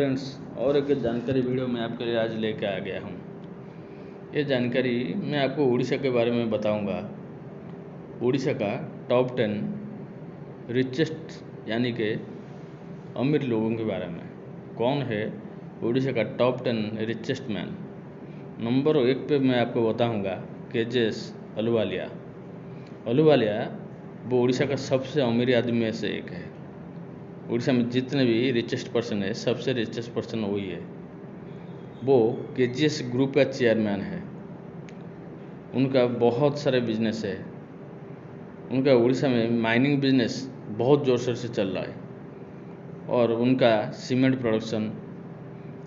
Friends, और एक जानकारी वीडियो में आपके लिए आज लेके आ गया हूँ। ये जानकारी मैं आपको उड़ीसा के बारे में बताऊंगा। उड़ीसा का टॉप 10 रिचेस्ट यानी कि अमीर लोगों के बारे में। कौन है उड़ीसा का टॉप 10 रिचेस्ट मैन। नंबर 1 पे मैं आपको बताऊंगा KGS अहलूवालिया। अहलूवालिया वो उड़ीसा का सबसे अमीर आदमी में से एक है। उड़ीसा में जितने भी रिचेस्ट पर्सन है, सबसे रिचेस्ट पर्सन वही है। वो KGS ग्रुप का चेयरमैन है। उनका बहुत सारे बिजनेस है। उनका उड़ीसा में माइनिंग बिजनेस बहुत ज़ोर शोर से चल रहा है और उनका सीमेंट प्रोडक्शन,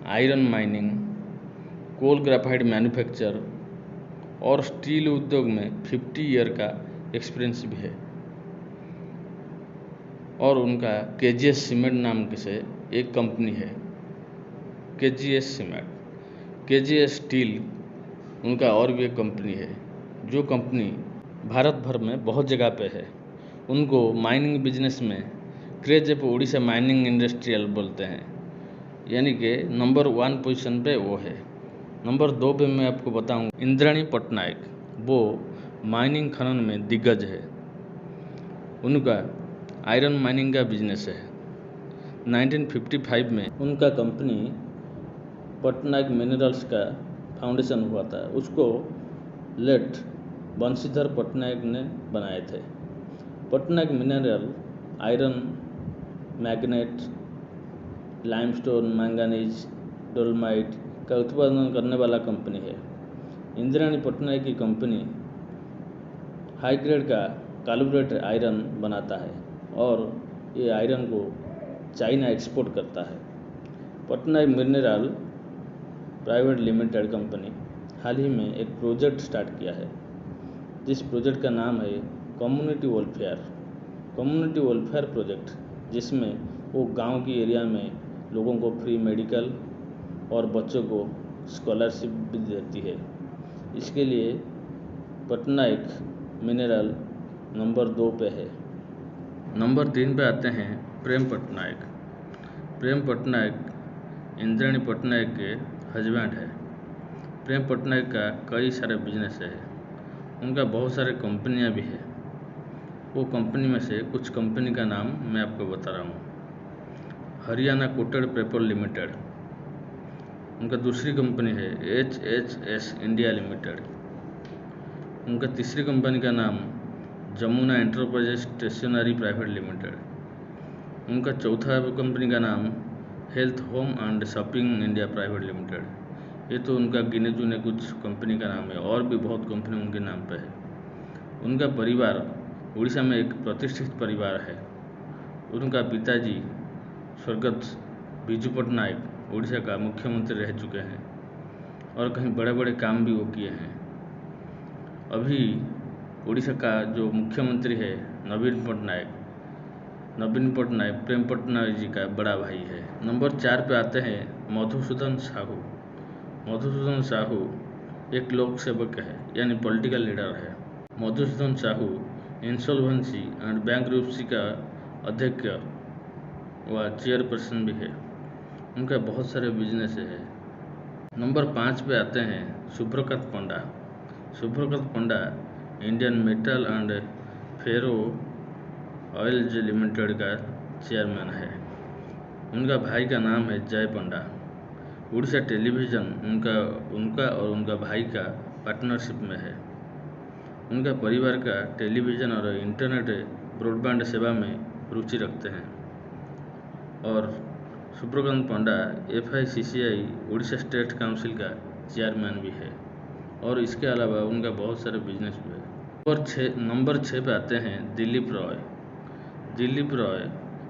आयरन माइनिंग, कोल ग्रेफाइट मैन्युफैक्चर और स्टील उद्योग में 50 ईयर का एक्सपीरियंस भी है। और उनका KGS सीमेंट नाम से एक कंपनी है, KGS सीमेंट। KGS स्टील उनका और भी एक कंपनी है, जो कंपनी भारत भर में बहुत जगह पे है। उनको माइनिंग बिजनेस में craze of Orissa mining industrial बोलते हैं, यानी कि नंबर 1 पोजीशन पे वो है। नंबर 2 पे मैं आपको बताऊँ इंद्राणी पटनायक। वो माइनिंग खनन में दिग्गज है। उनका आयरन माइनिंग का बिजनेस है। 1955 में उनका कंपनी पटनायक मिनरल्स का फाउंडेशन हुआ था। उसको लेट बंशीधर पटनायक ने बनाए थे। Patnaik mineral iron, magnet, limestone, manganese, dolomite का उत्पादन करने वाला कंपनी है। इंद्राणी पटनायक की कंपनी हाई ग्रेड का कैलिब्रेटेड आयरन बनाता है और ये आयरन को चाइना एक्सपोर्ट करता है। Patnaik mineral private limited company हाल ही में एक प्रोजेक्ट स्टार्ट किया है, जिस प्रोजेक्ट का नाम है कम्युनिटी वेलफेयर प्रोजेक्ट, जिसमें वो गांव की एरिया में लोगों को फ्री मेडिकल और बच्चों को स्कॉलरशिप भी देती है। इसके लिए पटनायक मिनरल नंबर 2 पे है। नंबर 3 पे आते हैं प्रेम पटनायक। प्रेम पटनायक इंद्राणी पटनायक के हस्बैंड है। प्रेम पटनायक का कई सारे बिजनेस है। उनका बहुत सारे कंपनियां भी है। वो कंपनी में से कुछ कंपनी का नाम मैं आपको बता रहा हूँ। हरियाणा कोटेड पेपर लिमिटेड, उनका दूसरी कंपनी है HHS इंडिया लिमिटेड। उनका तीसरी कंपनी का नाम Jamuna enterprises stationery private limited. उनका चौथा कंपनी का नाम health home and shopping India private limited. ये तो उनका गिने चुने कुछ कंपनी का नाम है, और भी बहुत कंपनी उनके नाम पे है। उनका परिवार उड़ीसा में एक प्रतिष्ठित परिवार है। उनका पिताजी स्वर्गत बिजू पटनायक उड़ीसा का मुख्यमंत्री रह चुके हैं और कहीं बड़े बड़े काम भी वो किए हैं। अभी उड़ीसा का जो मुख्यमंत्री है नवीन पटनायक प्रेम पटनायक जी का बड़ा भाई है। नंबर 4 पे आते हैं मधुसूदन साहू। मधुसूदन साहू एक लोक सेवक है, यानी पॉलिटिकल लीडर है। Madhusudan Sahu insolvency and bankruptcy का अध्यक्ष व चेयरपर्सन भी है। उनका बहुत सारे बिजनेस है। नंबर 5 पे आते हैं Subrakant Panda. Subrakant Panda Indian metal and ferro alloys limited का चेयरमैन है। उनका भाई का नाम है जय पंडा। उड़ीसा टेलीविज़न उनका और उनका भाई का पार्टनरशिप में है। उनका परिवार का टेलीविज़न और इंटरनेट ब्रॉडबैंड सेवा में रुचि रखते हैं। और सुब्रकांत पंडा FICCI उड़ीसा स्टेट काउंसिल का चेयरमैन भी है। और इसके अलावा उनका बहुत सारे बिजनेस भी है। नंबर 6 पे आते हैं दिलीप रॉय। दिलीप रॉय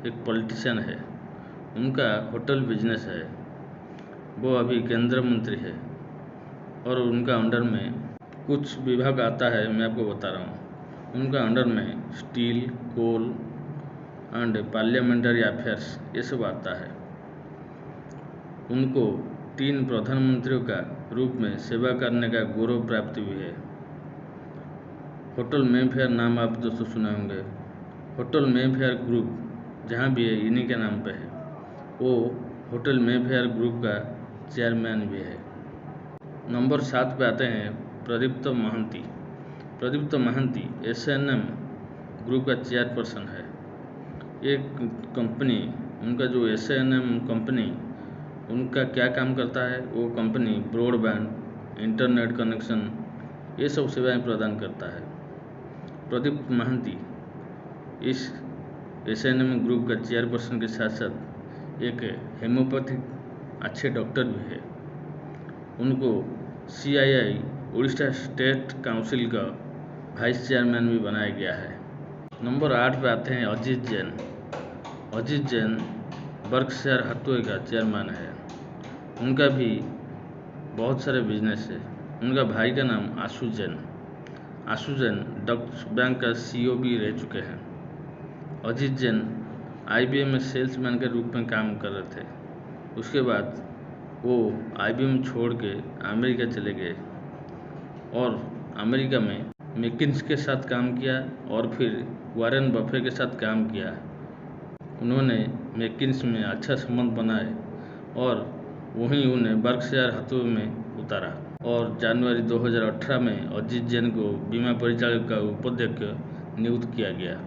एक पॉलिटिशियन है। उनका होटल बिजनेस है। वो अभी केंद्र मंत्री है और उनका अंडर में कुछ विभाग आता है, मैं आपको बता रहा हूँ। उनका अंडर में steel, coal and parliamentary affairs ये सब आता है। उनको 3 प्रधानमंत्रियों का रूप में सेवा करने का गौरव प्राप्त भी है। होटल मेफेयर नाम आप दोस्तों सुने होंगे। होटल मेफेयर ग्रुप जहाँ भी है इन्हीं के नाम पे है। वो होटल मेफेयर ग्रुप का चेयरमैन भी है। नंबर 7 पे आते हैं प्रदीप्त महांती। प्रदीप्त महांती S&M ग्रुप का चेयरपर्सन है। एक कंपनी, उनका जो S&M कंपनी, उनका क्या काम करता है, वो कंपनी ब्रॉडबैंड, इंटरनेट कनेक्शन, ये सब सेवाएं प्रदान करता है। प्रदीप महांती इस S&M ग्रुप का चेयरपर्सन के साथ साथ एक हेमोपैथिक अच्छे डॉक्टर भी है। उनको CII उड़ीसा स्टेट काउंसिल का वाइस चेयरमैन भी बनाया गया है। नंबर 8 पे आते हैं अजीत जैन। अजीत जैन बर्कशायर हाथवे का चेयरमैन है। उनका भी बहुत सारे बिजनेस है। उनका भाई का नाम आशु जैन। आशु जैन डच बैंक का CEO भी रह चुके हैं। अजीत जैन IBM में सेल्समैन के रूप में काम कर रहे थे। उसके बाद वो IBM छोड़ के अमेरिका चले गए और अमेरिका में मैकिन्स के साथ काम किया और फिर वॉरेन बफे के साथ काम किया। उन्होंने मैकिन्स में अच्छा संबंध बनाए और वहीं उन्हें बर्कशायर हाथवे में उतारा और जनवरी 2018 में अजीत जैन को बीमा परिचालक का उपाध्यक्ष नियुक्त किया गया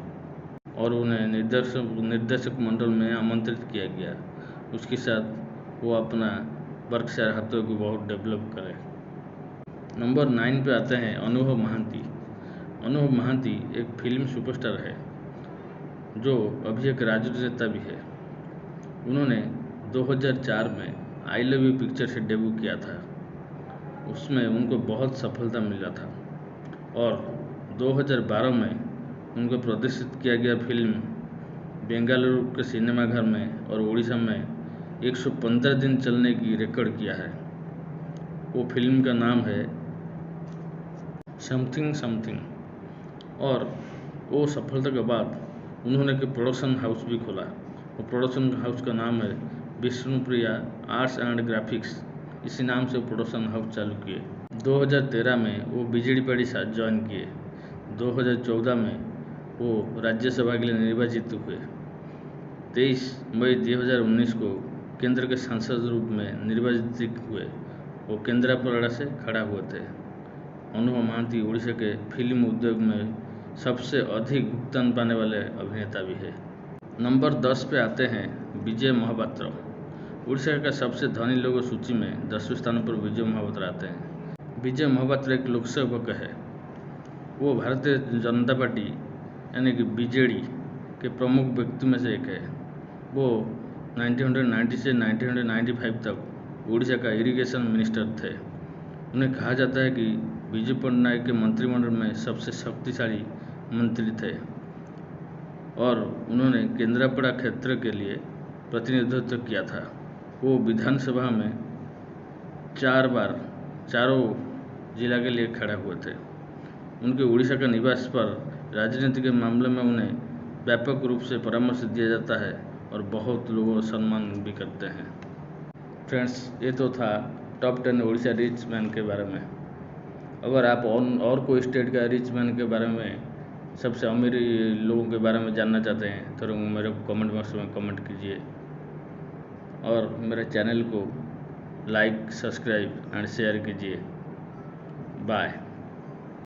और उन्हें निर्देशक मंडल में आमंत्रित किया गया। उसके साथ वो अपना बर्कशायर हाथवे को बहुत डेवलप करे। नंबर 9 पे आते हैं अनुभव महांती। अनुभव महांती एक फिल्म सुपरस्टार है जो अभी एक राजनेता भी है। उन्होंने 2004 में आई लव यू पिक्चर से डेब्यू किया था। उसमें उनको बहुत सफलता मिला था और 2012 में उनको प्रदर्शित किया गया फिल्म बेंगलुरु के सिनेमाघर में और उड़ीसा में 115 दिन चलने की रिकॉर्ड किया है। वो फिल्म का नाम है समथिंग समथिंग और वो सफलता के बाद उन्होंने एक प्रोडक्शन हाउस भी खोला। वो प्रोडक्शन हाउस का नाम है विष्णुप्रिया आर्ट्स एंड ग्राफिक्स। इसी नाम से प्रोडक्शन हाउस चालू किए। 2013 में वो BJD पार्टी साथ ज्वाइन किए। 2014 में वो राज्यसभा के लिए निर्वाचित हुए। 23 मई 2019 को केंद्र के सांसद रूप में निर्वाचित हुए। वो केंद्रापड़ा से खड़ा हुए थे। अनुभव महांती उड़ीसा के फिल्म उद्योग में सबसे अधिक भुगतान पाने वाले अभिनेता भी है। नंबर 10 पे आते हैं विजय महापात्र। उड़ीसा का सबसे धनी लोगों सूची में 10वें स्थान पर विजय महापात्र आते हैं। विजय महापात्र एक लोकसेवक है। वो भारतीय जनता पार्टी यानी कि BJD के प्रमुख व्यक्ति में से एक है। वो 1990 से 1995 तक उड़ीसा का इरिगेशन मिनिस्टर थे। उन्हें कहा जाता है कि बिजू पट्टनायक के मंत्रिमंडल में सबसे शक्तिशाली मंत्री थे और उन्होंने केंद्रापड़ा क्षेत्र के लिए प्रतिनिधित्व किया था। वो विधानसभा में 4 बार चारों जिला के लिए खड़े हुए थे। उनके उड़ीसा का निवास पर राजनीति के मामले में उन्हें व्यापक रूप से परामर्श दिया जाता है और बहुत लोग सम्मान भी करते हैं। फ्रेंड्स, ये तो था टॉप 10 उड़ीसा रिच मैन के बारे में। अगर आप और कोई स्टेट का रिच मैन के बारे में, सबसे अमीर लोगों के बारे में जानना चाहते हैं तो मेरे को कमेंट बॉक्स में कमेंट कीजिए और मेरे चैनल को लाइक, सब्सक्राइब एंड शेयर कीजिए। बाय।